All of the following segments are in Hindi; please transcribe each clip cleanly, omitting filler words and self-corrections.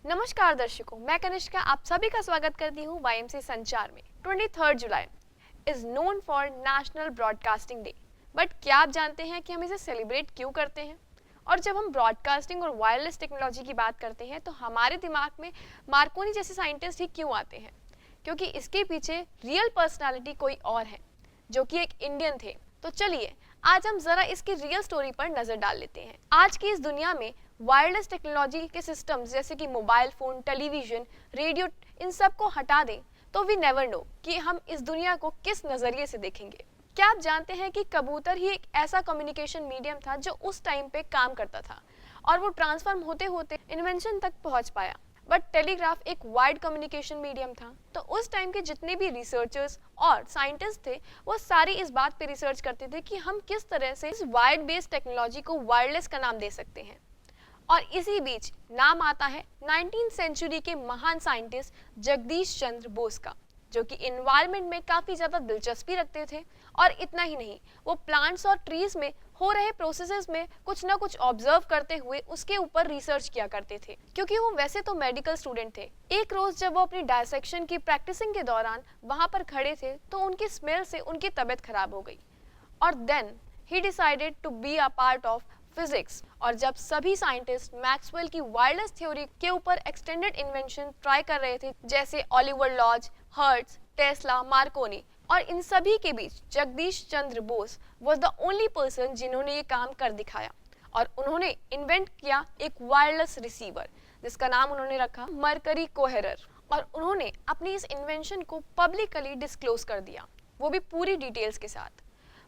नमस्कार दर्शकों, मैं कनिष्का आप सभी का स्वागत करती हूँ वाईएमसी संचार में। 23 जुलाई is known for national broadcasting day. But क्या आप जानते हैं कि हम इसे सेलिब्रेट क्यों करते हैं? और जब हम ब्रॉडकास्टिंग और वायरलेस टेक्नोलॉजी की बात करते हैं तो हमारे दिमाग में मार्कोनी जैसे साइंटिस्ट ही क्यों आते हैं? क्योंकि इसके पीछे रियल पर्सनालिटी कोई और है, जो कि एक इंडियन थे। तो चलिए आज हम जरा इसकी रियल स्टोरी पर नजर डाल लेते हैं। आज की इस दुनिया में वायरलेस टेक्नोलॉजी के सिस्टम्स जैसे कि मोबाइल फोन, टेलीविजन, रेडियो, इन सब को हटा दें तो वी नेवर नो कि हम इस दुनिया को किस नजरिए से देखेंगे। क्या आप जानते हैं कि कबूतर ही एक ऐसा कम्युनिकेशन मीडियम था जो उस टाइम पे काम करता था और वो ट्रांसफॉर्म होते होते इन्वेंशन तक पहुंच पाया। बट टेलीग्राफ एक वाइड कम्युनिकेशन मीडियम था, तो उस टाइम के जितने भी रिसर्चर्स और साइंटिस्ट थे वो सारी इस बात पे रिसर्च करते थे कि हम किस तरह से इस वायर्ड बेस्ड टेक्नोलॉजी को वायरलेस का नाम दे सकते हैं। और इसी बीच नाम आता है 19th सेंचुरी के महान साइंटिस्ट जगदीश चंद्र बोस का, जो कि एनवायरनमेंट में काफी ज्यादा दिलचस्पी रखते थे। और इतना ही नहीं, वो प्लांट्स और ट्रीज में हो रहे प्रोसेसेस में कुछ ना कुछ ऑब्जर्व करते हुए उसके ऊपर रिसर्च किया करते थे, क्योंकि वो वैसे तो मेडिकल स्टूडेंट थे। एक रोज जब वो अपनी डायसेक्शन की प्रैक्टिसिंग के दौरान वहां पर खड़े थे तो उनकी स्मेल से उनकी तबीयत खराब हो गई और then he decided to be a part of physics. और जब सभी साइंटिस्ट मैक्सवेल की वायरलेस थ्योरी के ऊपर एक्सटेंडेड इन्वेंशन ट्राई कर रहे थे, जैसे Oliver Lodge, Hertz, Tesla, Marconi, और इन सभी के बीच Jagdish Chandra Bose was the only person जिन्होंने ये काम कर दिखाया। और उन्होंने इन्वेंट किया एक वायरलेस रिसीवर जिसका नाम उन्होंने रखा मरकरी कोहेरर। और उन्होंने अपनी इस इन्वेंशन को पब्लिकली डिस्क्लोज कर दिया, वो भी पूरी डिटेल्स के साथ।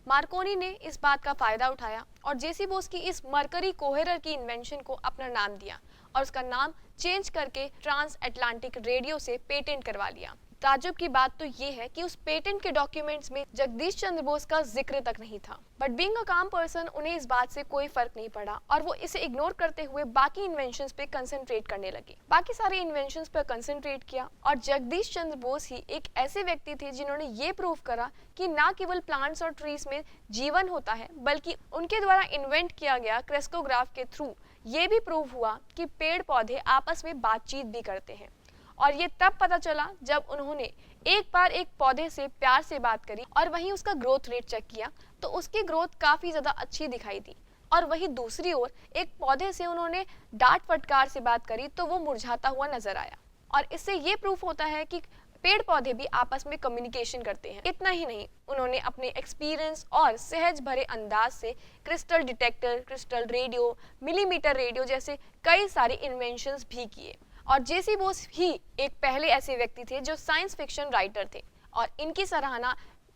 मार्कोनी ने इस बात का फायदा उठाया और जेसी बोस की इस मरकरी कोहेरर की इन्वेंशन को अपना नाम दिया और उसका नाम चेंज करके ट्रांस अटलांटिक रेडियो से पेटेंट करवा लिया। ताज्जुब की बात तो ये है कि उस पेटेंट के डॉक्यूमेंट्स में जगदीश चंद्र बोस का जिक्र तक नहीं था। बट बीइंग अ काम पर्सन उन्हें इस बात से कोई फर्क नहीं पड़ा और वो इसे इग्नोर करते हुए बाकी इन्वेंशंस पे कंसंट्रेट करने लगे। बाकी सारे इन्वेंशंस पे कंसंट्रेट किया और जगदीश चंद्र बोस ही एक ऐसे व्यक्ति थे जिन्होंने ये प्रूव करा कि ना केवल प्लांट्स और ट्रीज में जीवन होता है, बल्कि उनके द्वारा इन्वेंट किया गया क्रेस्कोग्राफ के थ्रू ये भी प्रूव हुआ कि पेड़ पौधे आपस में बातचीत भी करते हैं। और ये तब पता चला जब उन्होंने एक बार एक पौधे से प्यार से बात करी और वहीं उसका ग्रोथ रेट चेक किया तो उसकी ग्रोथ काफी ज्यादा अच्छी दिखाई दी। और वहीं दूसरी ओर एक पौधे से उन्होंने डांट फटकार से बात करी तो वो मुरझाता हुआ नजर आया। और इससे ये प्रूफ होता है कि पेड़ पौधे भी आपस में कम्युनिकेशन करते हैं। इतना ही नहीं, उन्होंने अपने एक्सपीरियंस और सहज भरे अंदाज से crystal detector, crystal radio, millimetre radio जैसे कई सारे इन्वेंशंस भी किए। और जेसी बोस ही एक पहले ऐसे व्यक्ति थे जो साइंस फिक्शन राइटर थे और इनकी सराहना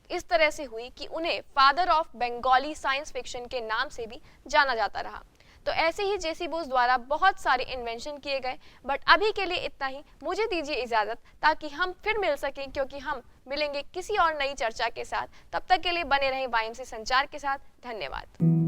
इस तरह से हुई कि उन्हें father of Bengali science fiction के नाम से भी जाना जाता रहा। तो ऐसे ही जेसी बोस द्वारा बहुत सारे इन्वेंशन किए गए। बट अभी के लिए इतना ही, मुझे दीजिए इजाजत ताकि हम फिर मिल सकें, क्योंकि हम मिलेंगे किसी और नई चर्चा के साथ। तब तक के लिए बने रहें वाईएमसी संचार के साथ। धन्यवाद।